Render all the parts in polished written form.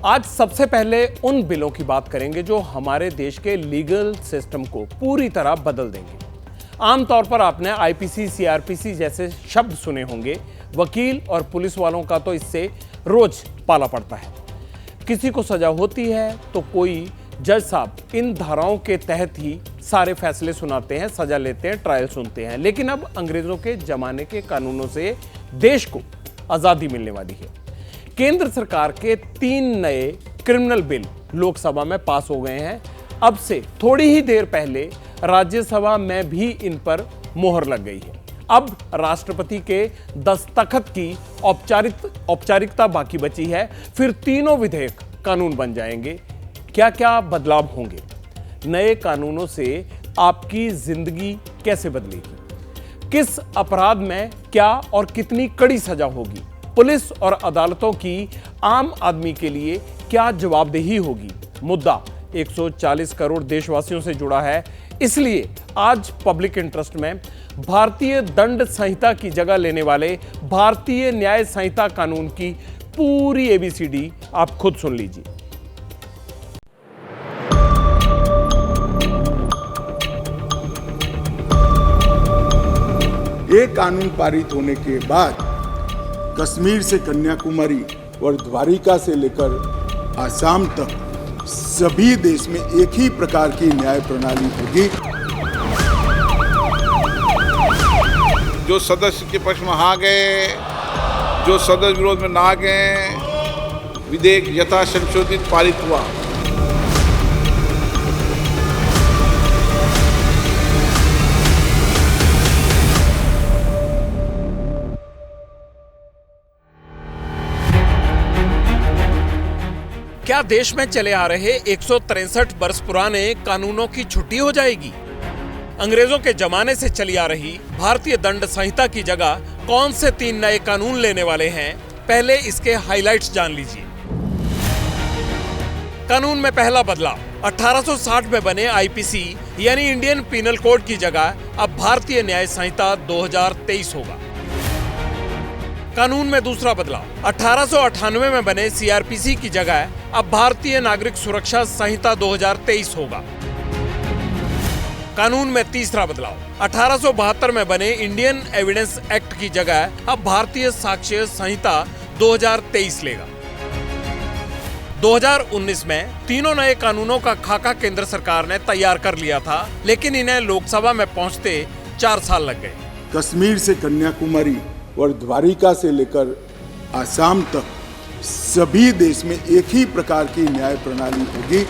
आज सबसे पहले उन बिलों की बात करेंगे जो हमारे देश के लीगल सिस्टम को पूरी तरह बदल देंगे। आमतौर पर आपने आईपीसी, सीआरपीसी जैसे शब्द सुने होंगे। वकील और पुलिस वालों का तो इससे रोज पाला पड़ता है। किसी को सजा होती है तो कोई जज साहब इन धाराओं के तहत ही सारे फैसले सुनाते हैं, सजा लेते हैं, ट्रायल सुनते हैं। लेकिन अब अंग्रेजों के जमाने के कानूनों से देश को आजादी मिलने वाली है। केंद्र सरकार के 3 नए क्रिमिनल बिल लोकसभा में पास हो गए हैं। अब से थोड़ी ही देर पहले राज्यसभा में भी इन पर मोहर लग गई है। अब राष्ट्रपति के दस्तखत की औपचारिकता बाकी बची है, फिर तीनों विधेयक कानून बन जाएंगे। क्या क्या बदलाव होंगे? नए कानूनों से आपकी जिंदगी कैसे बदलेगी? किस अपराध में क्या और कितनी कड़ी सजा होगी? पुलिस और अदालतों की आम आदमी के लिए क्या जवाबदेही होगी? मुद्दा 140 करोड़ देशवासियों से जुड़ा है। इसलिए आज पब्लिक इंटरेस्ट में भारतीय दंड संहिता की जगह लेने वाले भारतीय न्याय संहिता कानून की पूरी एबीसीडी आप खुद सुन लीजिए। ये कानून पारित होने के बाद कश्मीर से कन्याकुमारी और द्वारिका से लेकर आसाम तक सभी देश में एक ही प्रकार की न्याय प्रणाली होगी। जो सदस्य के पक्ष में आ गए, जो सदस्य विरोध में ना गए, विधेयक यथा संशोधित पारित हुआ। क्या देश में चले आ रहे 163 वर्ष पुराने कानूनों की छुट्टी हो जाएगी? अंग्रेजों के जमाने से चली आ रही भारतीय दंड संहिता की जगह कौन से 3 नए कानून लेने वाले हैं? पहले इसके हाइलाइट्स जान लीजिए। कानून में पहला बदलाव, 1860 में बने आईपीसी यानी इंडियन पीनल कोड की जगह अब भारतीय न्याय संहिता 2023 होगा। कानून में दूसरा बदलाव, 1898 में बने सीआरपीसी की जगह अब भारतीय नागरिक सुरक्षा संहिता 2023 होगा। कानून में तीसरा बदलाव, 1872 में बने इंडियन एविडेंस एक्ट की जगह अब भारतीय साक्ष्य संहिता 2023 लेगा। 2019 में तीनों नए कानूनों का खाका केंद्र सरकार ने तैयार कर लिया था, लेकिन इन्हें लोकसभा में पहुंचते 4 साल लग गए। कश्मीर से कन्याकुमारी और द्वारिका से लेकर आसाम तक सभी देश में एक ही प्रकार की न्याय प्रणाली होगी।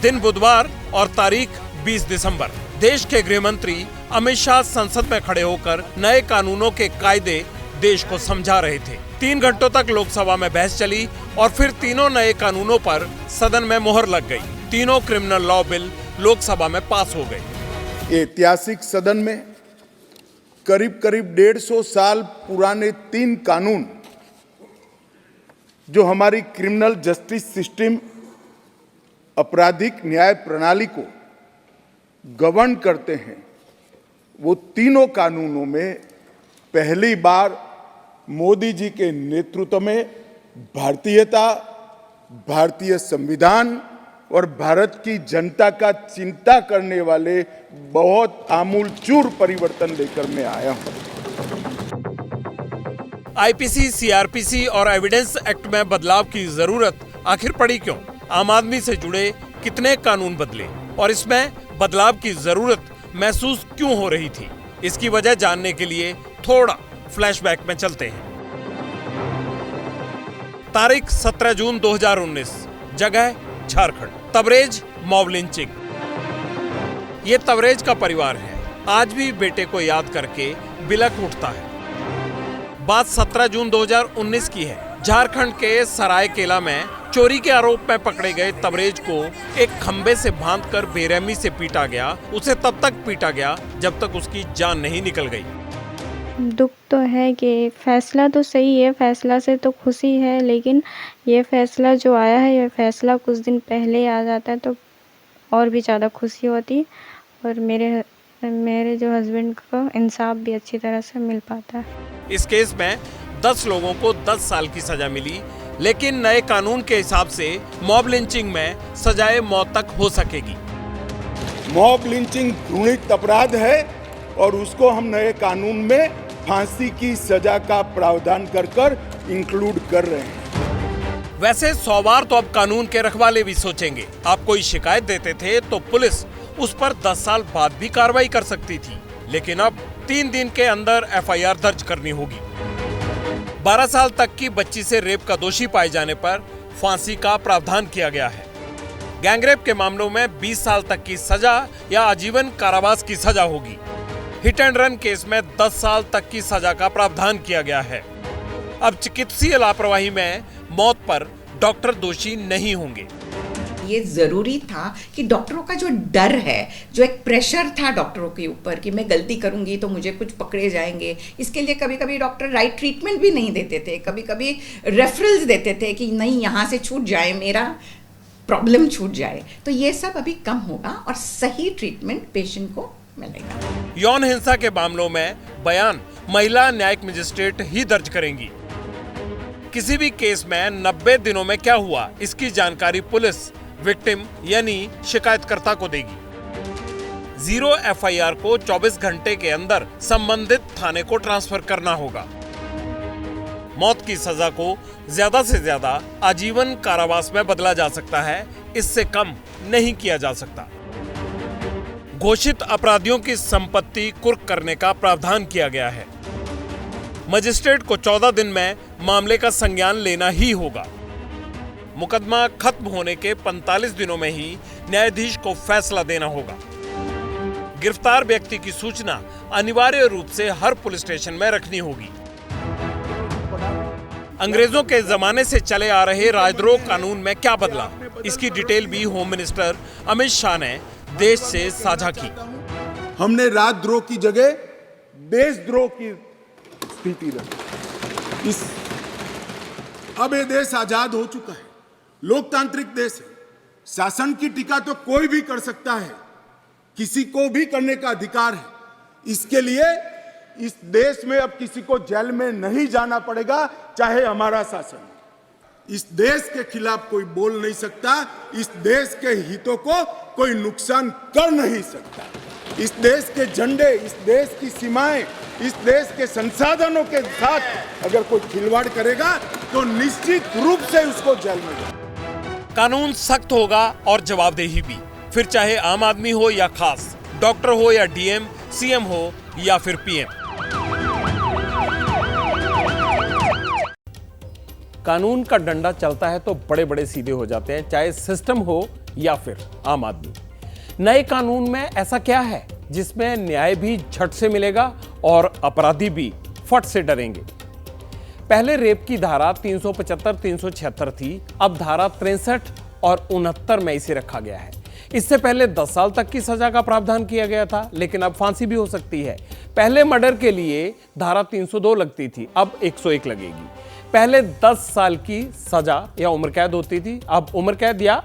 दिन बुधवार और तारीख 20 दिसंबर। देश के गृह मंत्री अमित शाह संसद में खड़े होकर नए कानूनों के कायदे देश को समझा रहे थे। 3 घंटों तक लोकसभा में बहस चली और फिर तीनों नए कानूनों पर सदन में मोहर लग गई। तीनों क्रिमिनल लॉ बिल लोकसभा में पास हो गए। ऐतिहासिक सदन में करीब 150 साल पुराने 3 कानून जो हमारी क्रिमिनल जस्टिस सिस्टम, आपराधिक न्याय प्रणाली को गवर्न करते हैं, वो तीनों कानूनों में पहली बार मोदी जी के नेतृत्व में भारतीयता, भारतीय संविधान और भारत की जनता का चिंता करने वाले बहुत आमूलचूल परिवर्तन लेकर मैं आया हूं। आईपीसी, सीआरपीसी और एविडेंस एक्ट में बदलाव की जरूरत आखिर पड़ी क्यों? आम आदमी से जुड़े कितने कानून बदले और इसमें बदलाव की जरूरत महसूस क्यों हो रही थी? इसकी वजह जानने के लिए थोड़ा फ्लैशबैक में चलते हैं। तारीख 17 जून 2019, जगह झारखंड। Tabrez mob lynching. ये तबरेज का परिवार है, आज भी बेटे को याद करके बिलख उठता है। बात 17 जून 2019 की है। झारखंड के सरायकेला में चोरी के आरोप में पकड़े गए तबरेज को एक खंबे से बांधकर बेरहमी से पीटा गया। उसे तब तक पीटा गया जब तक उसकी जान नहीं निकल गई। दुख तो है कि फैसला तो सही है, फैसला से तो खुशी है, लेकिन ये फैसला जो आया है, ये फैसला कुछ दिन पहले आ जाता है तो और भी ज़्यादा खुशी होती और मेरे जो हस्बैंड को इंसाफ भी अच्छी तरह से मिल पाता है। इस केस में 10 लोगों को 10 साल की सजा मिली। लेकिन नए कानून के हिसाब से मॉब लिंचिंग में सजाए मौत तक हो सकेगी। मॉब लिंचिंग घृणित अपराध है और उसको हम नए कानून में फांसी की सजा का प्रावधान कर इंक्लूड कर रहे हैं। वैसे 100 बार तो अब कानून के रखवाले भी सोचेंगे। आप कोई शिकायत देते थे तो पुलिस उस पर 10 साल बाद भी कार्रवाई कर सकती थी, लेकिन अब 3 दिन के अंदर एफआईआर दर्ज करनी होगी। 12 साल तक की बच्ची से रेप का दोषी पाए जाने पर फांसी का प्रावधान किया गया है। गैंगरेप के मामलों में 20 साल तक की सजा या आजीवन कारावास की सजा होगी। हिट एंड रन केस में 10 साल तक की सजा का प्रावधान किया गया है। अब चिकित्सीय लापरवाही में मौत पर डॉक्टर दोषी नहीं होंगे। ये ज़रूरी था कि डॉक्टरों का जो डर है, जो एक प्रेशर था डॉक्टरों के ऊपर कि मैं गलती करूंगी तो मुझे कुछ पकड़े जाएंगे, इसके लिए कभी कभी डॉक्टर राइट ट्रीटमेंट भी नहीं देते थे, कभी कभी रेफरल्स देते थे कि नहीं यहाँ से छूट जाए, मेरा प्रॉब्लम छूट जाए। तो ये सब अभी कम होगा और सही ट्रीटमेंट पेशेंट को मिलेगा। यौन हिंसा के मामलों में बयान महिला न्यायिक मजिस्ट्रेट ही दर्ज करेंगी। किसी भी केस में 90 दिनों में क्या हुआ, इसकी जानकारी पुलिस विक्टिम यानी शिकायतकर्ता को देगी। 0 एफआईआर को 24 घंटे के अंदर संबंधित थाने को ट्रांसफर करना होगा। मौत की सजा को ज्यादा से ज्यादा आजीवन कारावास में बदला जा सकता है, इससे कम नहीं किया जा सकता। घोषित अपराधियों की संपत्ति कुर्क करने का प्रावधान किया गया है। मजिस्ट्रेट को 14 दिन में मामले का संज्ञान लेना ही होगा। मुकदमा खत्म होने के 45 दिनों में ही न्यायाधीश को फैसला देना होगा। गिरफ्तार व्यक्ति की सूचना अनिवार्य रूप से हर पुलिस स्टेशन में रखनी होगी। अंग्रेजों के जमाने से चले आ रहे राजद्रोह कानून में क्या बदला, इसकी डिटेल भी होम मिनिस्टर अमित शाह ने देश से साझा की। हमने राजद्रोह की जगह देशद्रोह की स्थिति रखी। अब ये देश आजाद हो चुका है, लोकतांत्रिक देश है। शासन की टीका तो कोई भी कर सकता है, किसी को भी करने का अधिकार है। इसके लिए इस देश में अब किसी को जेल में नहीं जाना पड़ेगा, चाहे हमारा शासन। इस देश के खिलाफ कोई बोल नहीं सकता, इस देश के हितों को कोई नुकसान कर नहीं सकता। इस देश के झंडे, इस देश की सीमाएं, इस देश के संसाधनों के साथ अगर कोई खिलवाड़ करेगा तो निश्चित रूप से उसको जेल में जाए। कानून सख्त होगा और जवाबदेही भी, फिर चाहे आम आदमी हो या खास, डॉक्टर हो या डीएम, सीएम हो या फिर पीएम। कानून का डंडा चलता है तो बड़े बड़े सीधे हो जाते हैं, चाहे सिस्टम हो या फिर आम आदमी। नए कानून में ऐसा क्या है जिसमें न्याय भी झट से मिलेगा और अपराधी भी फट से डरेंगे? पहले रेप की धारा 375, 376 थी, अब धारा 63 और 69 में इसे रखा गया है। इससे पहले 10 साल तक की सजा का प्रावधान किया गया था, लेकिन अब फांसी भी हो सकती है। पहले मर्डर के लिए धारा 302 लगती थी, अब 101 लगेगी। पहले 10 साल की सजा या उम्र कैद होती थी, अब उम्र कैद या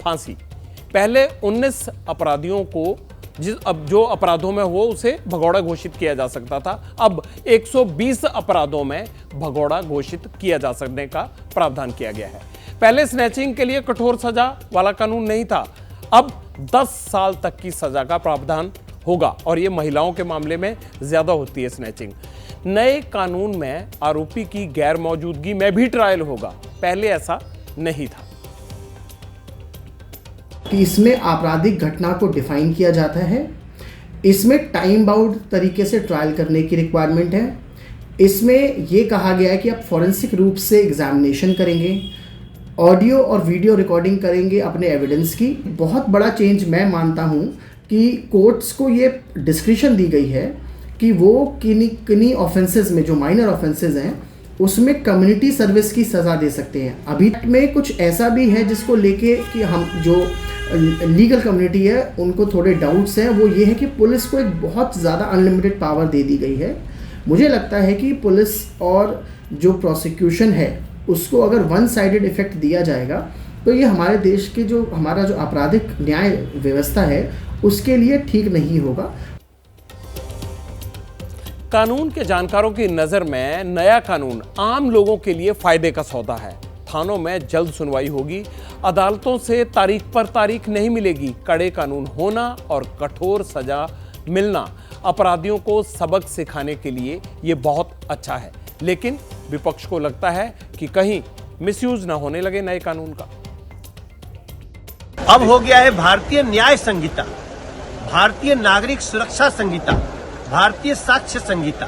फांसी। पहले 19 अपराधियों को अब जो अपराधों में हो उसे भगौड़ा घोषित किया जा सकता था, अब 120 अपराधों में भगौड़ा घोषित किया जा सकने का प्रावधान किया गया है। पहले स्नैचिंग के लिए कठोर सजा वाला कानून नहीं था, अब 10 साल तक की सजा का प्रावधान होगा और ये महिलाओं के मामले में ज्यादा होती है स्नैचिंग। नए कानून में आरोपी की गैर मौजूदगी में भी ट्रायल होगा, पहले ऐसा नहीं था। कि इसमें आपराधिक घटना को डिफाइन किया जाता है, इसमें टाइम बाउंड तरीके से ट्रायल करने की रिक्वायरमेंट है, इसमें यह कहा गया है कि आप फॉरेंसिक रूप से एग्जामिनेशन करेंगे, ऑडियो और वीडियो रिकॉर्डिंग करेंगे अपने एविडेंस की। बहुत बड़ा चेंज मैं मानता हूं कि कोर्ट्स को ये डिस्क्रिप्शन दी गई है कि वो किन्हीं ऑफेंसेस में, जो माइनर ऑफेंसेस हैं, उसमें कम्युनिटी सर्विस की सज़ा दे सकते हैं। अभी में कुछ ऐसा भी है जिसको लेके कि हम जो लीगल कम्युनिटी है उनको थोड़े डाउट्स हैं, वो ये है कि पुलिस को एक बहुत ज़्यादा अनलिमिटेड पावर दे दी गई है। मुझे लगता है कि पुलिस और जो प्रोसिक्यूशन है उसको अगर वन साइडेड इफेक्ट दिया जाएगा तो ये हमारे देश के जो हमारा जो आपराधिक न्याय व्यवस्था है उसके लिए ठीक नहीं होगा। कानून के जानकारों की नजर में नया कानून आम लोगों के लिए फायदे का सौदा है। थानों में जल्द सुनवाई होगी। अदालतों से तारीख पर तारीख नहीं मिलेगी। कड़े कानून होना और कठोर सजा मिलना अपराधियों को सबक सिखाने के लिए ये बहुत अच्छा है, लेकिन विपक्ष को लगता है कि कहीं मिसयूज ना होने लगे नए कानून का। अब हो गया है भारतीय न्याय संहिता, भारतीय नागरिक सुरक्षा संहिता, भारतीय साक्ष्य संहिता।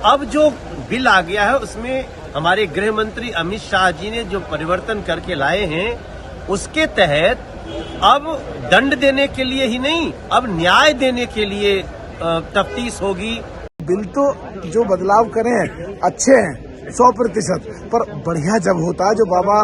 अब जो बिल आ गया है उसमें हमारे गृह मंत्री अमित शाह जी ने जो परिवर्तन करके लाए हैं, उसके तहत अब दंड देने के लिए ही नहीं, अब न्याय देने के लिए तफ्तीश होगी। बिल तो जो बदलाव करे हैं अच्छे हैं 100%, पर बढ़िया जब होता है जो बाबा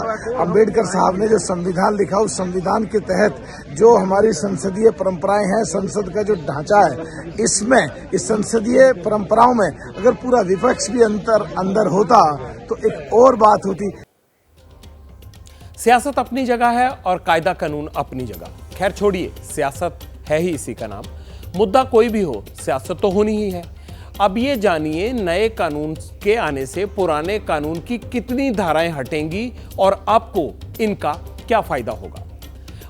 अंबेडकर साहब ने जो संविधान लिखा, उस संविधान के तहत जो हमारी संसदीय परंपराएं हैं, संसद का जो ढांचा है, इसमें इस संसदीय परंपराओं में अगर पूरा विपक्ष भी अंदर होता तो एक और बात होती। सियासत अपनी जगह है और कायदा कानून अपनी जगह। खैर छोड़िए, सियासत है ही इसी का नाम। मुद्दा कोई भी हो, सियासत तो होनी ही है। अब ये जानिए नए कानून के आने से पुराने कानून की कितनी धाराएं हटेंगी और आपको इनका क्या फायदा होगा।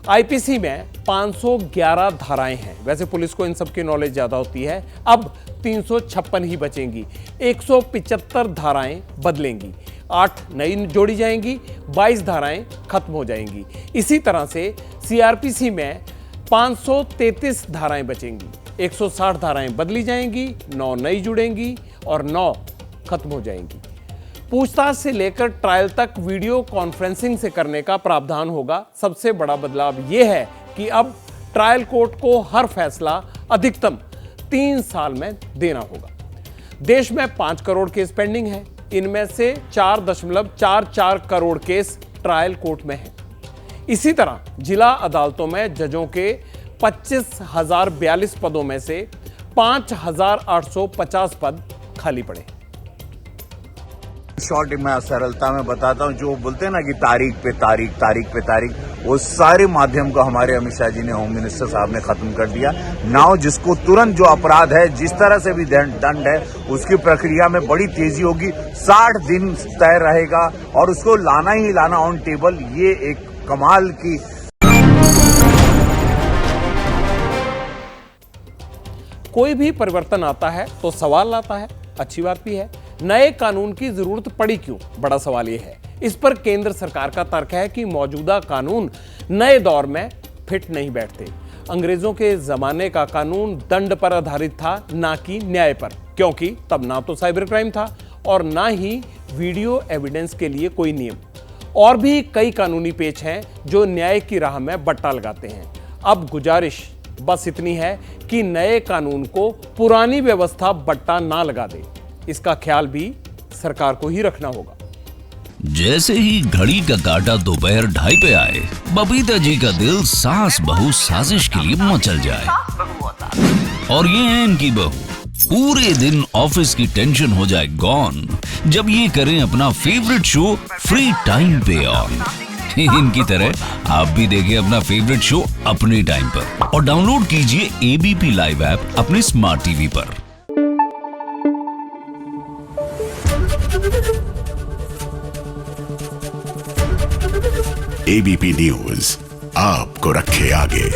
आईपीसी में 511 धाराएं हैं। वैसे पुलिस को इन सब की नॉलेज ज्यादा होती है। अब 356 ही बचेंगी। 175 धाराएं बदलेंगी, 8 नई जोड़ी जाएंगी, 22 धाराएं खत्म हो जाएंगी। इसी तरह से सीआरपीसी में 533 धाराएं बचेंगी, 160 धाराएं बदली जाएंगी, 9 नई जुड़ेंगी और 9 खत्म हो जाएंगी। पूछताछ से लेकर ट्रायल तक वीडियो कॉन्फ्रेंसिंग से करने का प्रावधान होगा। सबसे बड़ा बदलाव यह है कि अब ट्रायल कोर्ट को हर फैसला अधिकतम 3 साल में देना होगा। देश में 5 करोड़ केस पेंडिंग है। इनमें से 4.44 करोड़ केस ट्रायल कोर्ट में है। इसी तरह जिला अदालतों में जजों के 25,042 पदों में से 5,850 पद खाली पड़े। शॉर्ट में सरलता में बताता हूं, जो बोलते हैं ना कि तारीख पे तारीख, वो सारे माध्यम को हमारे अमित शाह जी ने, होम मिनिस्टर साहब ने खत्म कर दिया। नाउ जिसको तुरंत जो अपराध है, जिस तरह से भी दंड है, उसकी प्रक्रिया में बड़ी तेजी होगी। 60 दिन तय रहेगा और उसको लाना ही लाना ऑन टेबल। ये एक कमाल की। कोई भी परिवर्तन आता है तो सवाल आता है, अच्छी बात भी है। नए कानून की जरूरत पड़ी क्यों, बड़ा सवाल यह है। इस पर केंद्र सरकार का तर्क है कि मौजूदा कानून नए दौर में फिट नहीं बैठते। अंग्रेजों के जमाने का कानून दंड पर आधारित था, ना कि न्याय पर, क्योंकि तब ना तो साइबर क्राइम था और ना ही वीडियो एविडेंस के लिए कोई नियम। और भी कई कानूनी पेच हैं जो न्याय की राह में बट्टा लगाते हैं। अब गुजारिश बस इतनी है कि नए कानून को पुरानी व्यवस्था बट्टा ना लगा दे। इसका ख्याल भी सरकार को ही रखना होगा। जैसे ही घड़ी का काटा दोपहर 2:30 पे आए, बबीता जी का दिल सास बहू साजिश के लिए मचल जाए। और ये है इनकी बहू, पूरे दिन ऑफिस की टेंशन हो जाए गॉन जब ये करें अपना फेवरेट शो फ्री टाइम पे ऑन। इनकी तरह आप भी देखें अपना फेवरेट शो अपने टाइम पर और डाउनलोड कीजिए एबीपी लाइव ऐप अपने स्मार्ट टीवी पर। एबीपी न्यूज आपको रखे आगे।